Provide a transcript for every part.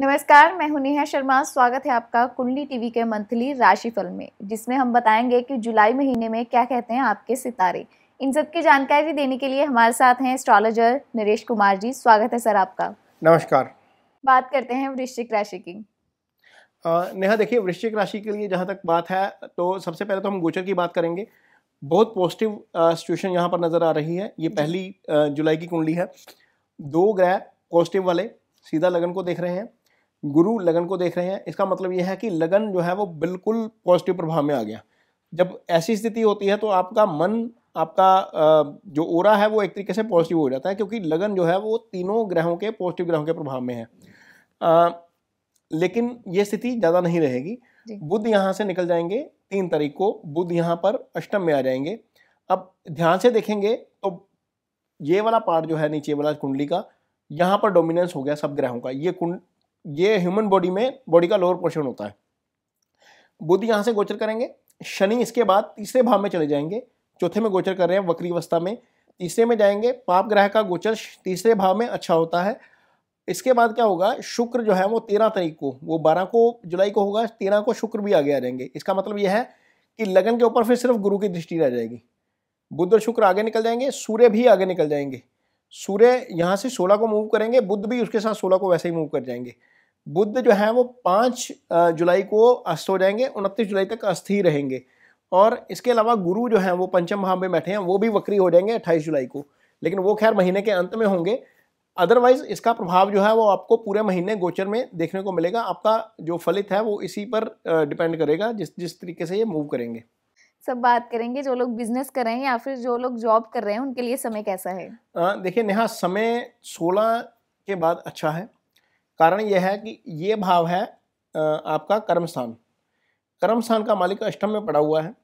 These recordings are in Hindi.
नमस्कार, मैं हूं नेहा शर्मा। स्वागत है आपका कुंडली टीवी के मंथली राशिफल में, जिसमें हम बताएंगे कि जुलाई महीने में क्या कहते हैं आपके सितारे। इन सब की जानकारी देने के लिए हमारे साथ हैं एस्ट्रोलॉजर नरेश कुमार जी। स्वागत है सर आपका। नमस्कार। बात करते हैं वृश्चिक राशि की। नेहा देखिए, वृश्चिक राशि के लिए जहाँ तक बात है तो सबसे पहले तो हम गोचर की बात करेंगे। बहुत पॉजिटिव सिचुएशन यहाँ पर नज़र आ रही है। ये पहली जुलाई की कुंडली है। दो ग्रह पॉजिटिव वाले सीधा लगन को देख रहे हैं, गुरु लगन को देख रहे हैं। इसका मतलब यह है कि लगन जो है वो बिल्कुल पॉजिटिव प्रभाव में आ गया। जब ऐसी स्थिति होती है तो आपका मन, आपका जो ओरा है वो एक तरीके से पॉजिटिव हो जाता है, क्योंकि लगन जो है वो तीनों ग्रहों के पॉजिटिव ग्रहों के प्रभाव में है। लेकिन ये स्थिति ज़्यादा नहीं रहेगी। बुध यहाँ से निकल जाएंगे 3 तारीख को। बुध यहाँ पर अष्टम में आ जाएंगे। अब ध्यान से देखेंगे तो ये वाला पार्ट जो है नीचे वाला कुंडली का, यहाँ पर डोमिनेंस हो गया सब ग्रहों का। ये ह्यूमन बॉडी में बॉडी का लोअर पोर्शन होता है। बुध यहाँ से गोचर करेंगे। शनि इसके बाद तीसरे भाव में चले जाएंगे। चौथे में गोचर कर रहे हैं वक्री अवस्था में, तीसरे में जाएंगे। पाप ग्रह का गोचर तीसरे भाव में अच्छा होता है। इसके बाद क्या होगा, शुक्र जो है वो 13 तारीख को, वो 12 को जुलाई को होगा, 13 को शुक्र भी आगे आ जाएंगे। इसका मतलब यह है कि लगन के ऊपर फिर सिर्फ गुरु की दृष्टि रह जाएगी। बुध और शुक्र आगे निकल जाएंगे, सूर्य भी आगे निकल जाएंगे। सूर्य यहाँ से 16 को मूव करेंगे, बुध भी उसके साथ 16 को वैसे ही मूव कर जाएंगे। बुध जो है वो 5 जुलाई को अस्त हो जाएंगे, 29 जुलाई तक अस्त ही रहेंगे। और इसके अलावा गुरु जो है वो पंचम भाव में बैठे हैं, वो भी वक्री हो जाएंगे 28 जुलाई को। लेकिन वो खैर महीने के अंत में होंगे। अदरवाइज इसका प्रभाव जो है वो आपको पूरे महीने गोचर में देखने को मिलेगा। आपका जो फलित है वो इसी पर डिपेंड करेगा, जिस तरीके से ये मूव करेंगे। सब बात करेंगे जो लोग बिजनेस कर रहे हैं या फिर जो लोग जॉब कर रहे हैं, उनके लिए समय कैसा है। देखिए नेहा, समय 16 के बाद अच्छा है। कारण यह है कि ये भाव है आपका कर्म स्थान। कर्म स्थान का मालिक अष्टम में पड़ा हुआ है।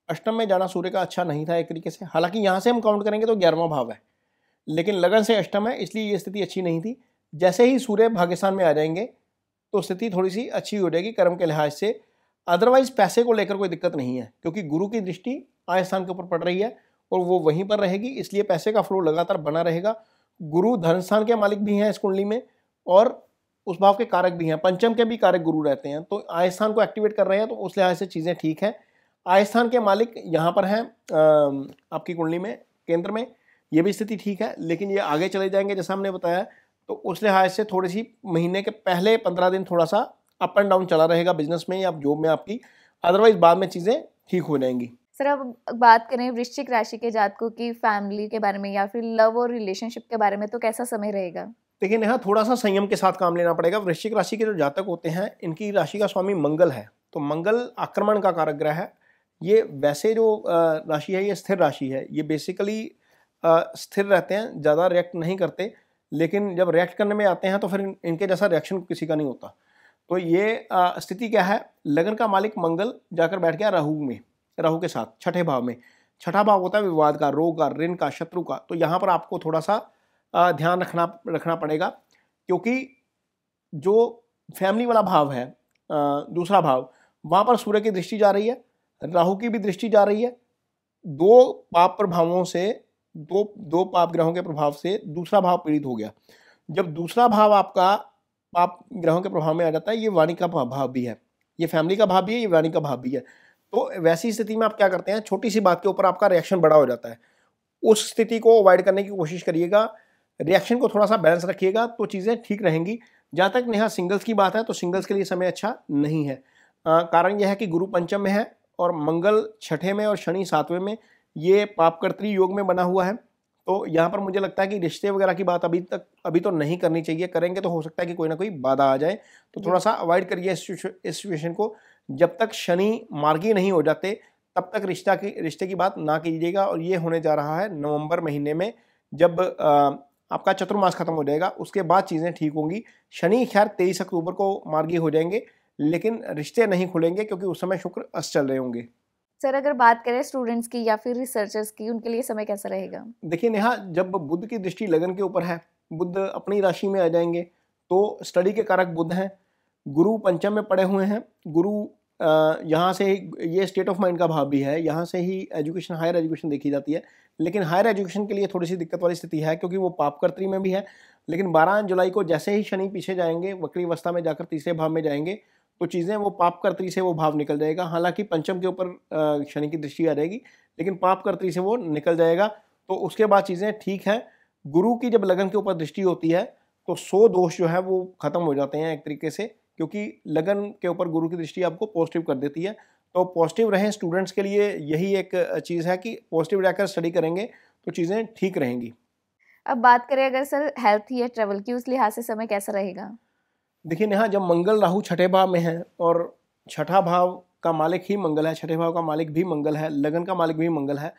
अष्टम में जाना सूर्य का अच्छा नहीं था एक तरीके से। हालांकि यहाँ से हम काउंट करेंगे तो 11वां भाव है, लेकिन लगन से अष्टम है, इसलिए ये स्थिति अच्छी नहीं थी। जैसे ही सूर्य भाग्यस्थान में आ जाएंगे तो स्थिति थोड़ी सी अच्छी हो जाएगी कर्म के लिहाज से। अदरवाइज पैसे को लेकर कोई दिक्कत नहीं है, क्योंकि गुरु की दृष्टि आय स्थान के ऊपर पड़ रही है और वो वहीं पर रहेगी, इसलिए पैसे का फ्लो लगातार बना रहेगा। गुरु धन स्थान के मालिक भी हैं इस कुंडली में और उस भाव के कारक भी हैं। पंचम के भी कारक गुरु रहते हैं, तो आय स्थान को एक्टिवेट कर रहे हैं, तो उस लिहाज से चीज़ें ठीक हैं। आय स्थान के मालिक यहाँ पर हैं आपकी कुंडली में केंद्र में, ये भी स्थिति ठीक है। लेकिन ये आगे चले जाएंगे जैसा हमने बताया, तो उस लिहाज से थोड़ी सी महीने के पहले 15 दिन थोड़ा सा अप एंड डाउन चला रहेगा बिजनेस में या जॉब में आपकी। अदरवाइज बाद में चीज़ें ठीक हो जाएंगी। सर अब बात करें वृश्चिक राशि के जातकों की फैमिली के बारे में या फिर लव और रिलेशनशिप के बारे में, तो कैसा समय रहेगा। देखिए नेहा, थोड़ा सा संयम के साथ काम लेना पड़ेगा। वृश्चिक राशि के जो जातक होते हैं, इनकी राशि का स्वामी मंगल है, तो मंगल आक्रमण का कारक ग्रह है। ये वैसे जो राशि है ये स्थिर राशि है। ये बेसिकली स्थिर रहते हैं, ज़्यादा रिएक्ट नहीं करते, लेकिन जब रिएक्ट करने में आते हैं तो फिर इनके जैसा रिएक्शन किसी का नहीं होता। तो ये स्थिति क्या है, लगन का मालिक मंगल जाकर बैठ गया राहु में, राहु के साथ छठे भाव में। छठा भाव होता है विवाद का, रोग का, ऋण का, शत्रु का। तो यहाँ पर आपको थोड़ा सा ध्यान रखना पड़ेगा, क्योंकि जो फैमिली वाला भाव है दूसरा भाव, वहाँ पर सूर्य की दृष्टि जा रही है, राहु की भी दृष्टि जा रही है। दो पाप प्रभावों से, दो पाप ग्रहों के प्रभाव से दूसरा भाव पीड़ित हो गया। जब दूसरा भाव आपका पाप ग्रहों के प्रभाव में आ जाता है, ये वाणी का भाव भी है, ये फैमिली का भाव भी है, ये वाणी का भाव भी है। तो वैसी स्थिति में आप क्या करते हैं, छोटी सी बात के ऊपर आपका रिएक्शन बड़ा हो जाता है। उस स्थिति को अवॉइड करने की कोशिश करिएगा, रिएक्शन को थोड़ा सा बैलेंस रखिएगा, तो चीज़ें ठीक रहेंगी। जहाँ तक नेहा सिंगल्स की बात है, तो सिंगल्स के लिए समय अच्छा नहीं है। कारण यह है कि गुरु पंचम में है और मंगल छठे में और शनि 7वें में, ये पापकर्त्री योग में बना हुआ है। तो यहाँ पर मुझे लगता है कि रिश्ते वगैरह की बात अभी तो नहीं करनी चाहिए। करेंगे तो हो सकता है कि कोई ना कोई बाधा आ जाए, तो थोड़ा सा अवॉइड करिए इस सिचुएशन को। जब तक शनि मार्गी नहीं हो जाते तब तक रिश्ते की बात ना कीजिएगा। और ये होने जा रहा है नवंबर महीने में, जब आपका चतुर्मास खत्म हो जाएगा, उसके बाद चीज़ें ठीक होंगी। शनि खैर 23 अक्टूबर को मार्गी हो जाएंगे, लेकिन रिश्ते नहीं खुलेंगे क्योंकि उस समय शुक्र अस्त चल रहे होंगे। सर अगर बात करें स्टूडेंट्स की या फिर रिसर्चर्स की, उनके लिए समय कैसा रहेगा। देखिए नेहा, जब बुध की दृष्टि लगन के ऊपर है, बुध अपनी राशि में आ जाएंगे, तो स्टडी के कारक बुध हैं। गुरु पंचम में पड़े हुए हैं। गुरु यहाँ से ही, ये स्टेट ऑफ माइंड का भाव भी है, यहाँ से ही एजुकेशन, हायर एजुकेशन देखी जाती है। लेकिन हायर एजुकेशन के लिए थोड़ी सी दिक्कत वाली स्थिति है, क्योंकि वो पापकर्त्री में भी है। लेकिन 12 जुलाई को जैसे ही शनि पीछे जाएंगे, वक्री अवस्था में जाकर तीसरे भाव में जाएंगे, तो चीज़ें वो पाप कर्त्री से वो भाव निकल जाएगा। हालांकि पंचम के ऊपर शनि की दृष्टि आ जाएगी, लेकिन पाप कर्त्री से वो निकल जाएगा, तो उसके बाद चीज़ें ठीक हैं। गुरु की जब लगन के ऊपर दृष्टि होती है तो 100 दोष जो है वो खत्म हो जाते हैं एक तरीके से, क्योंकि लगन के ऊपर गुरु की दृष्टि आपको पॉजिटिव कर देती है। तो पॉजिटिव रहें, स्टूडेंट्स के लिए यही एक चीज़ है कि पॉजिटिव रहकर स्टडी करेंगे तो चीज़ें ठीक रहेंगी। अब बात करें अगर सर हेल्थ या ट्रेवल की, उस लिहाज से समय कैसा रहेगा? देखिए नेहा, जब मंगल राहु छठे भाव में है और छठा भाव का मालिक ही मंगल है, छठे भाव का मालिक भी मंगल है, लगन का मालिक भी मंगल है,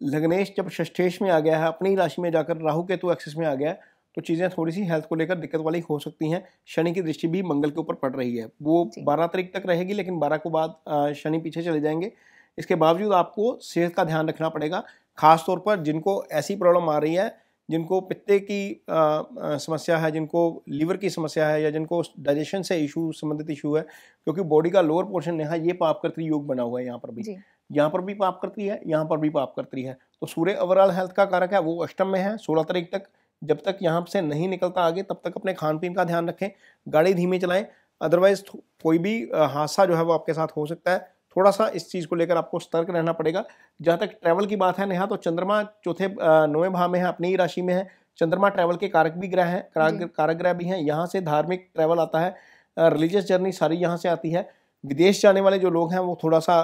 लग्नेश जब षष्ठेश में आ गया है, अपनी राशि में जाकर राहु केतु एक्सिस में आ गया है, तो चीज़ें थोड़ी सी हेल्थ को लेकर दिक्कत वाली हो सकती हैं। शनि की दृष्टि भी मंगल के ऊपर पड़ रही है, वो 12 तारीख तक रहेगी, लेकिन 12 के बाद शनि पीछे चले जाएंगे। इसके बावजूद आपको सेहत का ध्यान रखना पड़ेगा, खास तौर पर जिनको ऐसी प्रॉब्लम आ रही है, जिनको पित्ते की समस्या है, जिनको लीवर की समस्या है, या जिनको डाइजेशन से इशू संबंधित इशू है, क्योंकि बॉडी का लोअर पोर्शन नेहा ये पाप कर्त्री योग बना हुआ है। यहाँ पर भी पाप कर्त्री है, यहाँ पर भी पाप कर्त्री है। तो सूर्य ओवरऑल हेल्थ का कारक है, वो अष्टम में है 16 तारीख तक। जब तक यहाँ से नहीं निकलता आगे, तब तक अपने खान पीन का ध्यान रखें, गाड़ी धीमे चलाएं, अदरवाइज कोई भी हादसा जो है वो आपके साथ हो सकता है। थोड़ा सा इस चीज़ को लेकर आपको सतर्क रहना पड़ेगा। जहाँ तक ट्रैवल की बात है नेहा, तो चंद्रमा चौथे 9वें भाव में है, अपनी ही राशि में है। चंद्रमा ट्रैवल के कारक भी ग्रह हैं, कारक ग्रह भी हैं। यहाँ से धार्मिक ट्रैवल आता है, रिलीजियस जर्नी सारी यहाँ से आती है। विदेश जाने वाले जो लोग हैं वो थोड़ा सा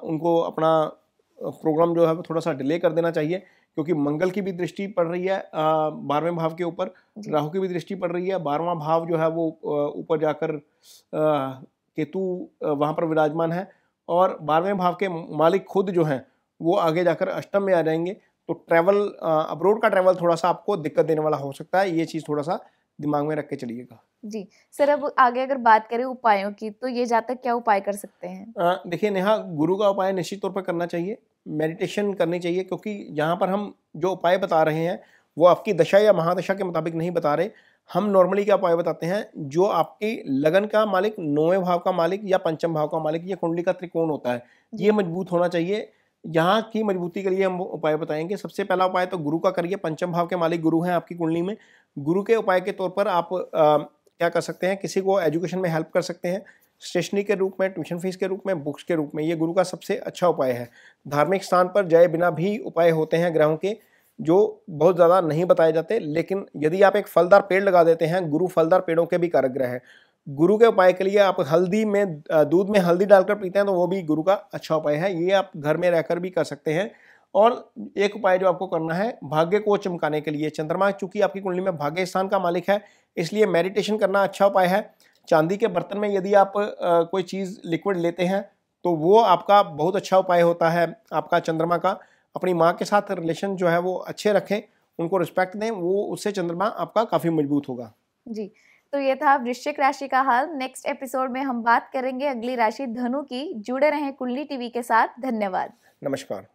उनको अपना प्रोग्राम जो है वो थोड़ा सा डिले कर देना चाहिए, क्योंकि मंगल की भी दृष्टि पड़ रही है 12वें भाव के ऊपर, राहु की भी दृष्टि पड़ रही है। 12वां भाव जो है वो ऊपर जाकर केतु वहाँ पर विराजमान है, और 12वें भाव के मालिक खुद जो हैं वो आगे जाकर अष्टम में आ जाएंगे। तो ट्रैवल, अब्रोड का ट्रैवल थोड़ा सा आपको दिक्कत देने वाला हो सकता है, ये चीज़ थोड़ा सा दिमाग में रख के चलिएगा। जी सर, अब आगे अगर बात करें उपायों की, तो ये जातक क्या उपाय कर सकते हैं? देखिए नेहा, गुरु का उपाय निश्चित तौर पर करना चाहिए, मेडिटेशन करनी चाहिए, क्योंकि यहाँ पर हम जो उपाय बता रहे हैं वो आपकी दशा या महादशा के मुताबिक नहीं बता रहे। हम नॉर्मली क्या उपाय बताते हैं, जो आपकी लगन का मालिक, 9वें भाव का मालिक या पंचम भाव का मालिक, ये कुंडली का त्रिकोण होता है, ये मजबूत होना चाहिए। यहाँ की मजबूती के लिए हम उपाय बताएंगे। सबसे पहला उपाय तो गुरु का करिए, पंचम भाव के मालिक गुरु हैं आपकी कुंडली में। गुरु के उपाय के तौर पर आप क्या कर सकते हैं, किसी को एजुकेशन में हेल्प कर सकते हैं, स्टेशनरी के रूप में, ट्यूशन फीस के रूप में, बुक्स के रूप में, ये गुरु का सबसे अच्छा उपाय है। धार्मिक स्थान पर जाए बिना भी उपाय होते हैं ग्रहों के, जो बहुत ज़्यादा नहीं बताए जाते, लेकिन यदि आप एक फलदार पेड़ लगा देते हैं, गुरु फलदार पेड़ों के भी कारक ग्रह है। गुरु के उपाय के लिए आप हल्दी में, दूध में हल्दी डालकर पीते हैं, तो वो भी गुरु का अच्छा उपाय है, ये आप घर में रहकर भी कर सकते हैं। और एक उपाय जो आपको करना है भाग्य को चमकाने के लिए, चंद्रमा चूंकि आपकी कुंडली में भाग्य स्थान का मालिक है, इसलिए मेडिटेशन करना अच्छा उपाय है। चांदी के बर्तन में यदि आप कोई चीज़ लिक्विड लेते हैं तो वो आपका बहुत अच्छा उपाय होता है आपका चंद्रमा का। अपनी माँ के साथ रिलेशन जो है वो अच्छे रखें, उनको रिस्पेक्ट दें, वो उससे चंद्रमा आपका काफ़ी मजबूत होगा। जी, तो ये था वृश्चिक राशि का हाल। नेक्स्ट एपिसोड में हम बात करेंगे अगली राशि धनु की। जुड़े रहें कुंडली टीवी के साथ। धन्यवाद। नमस्कार।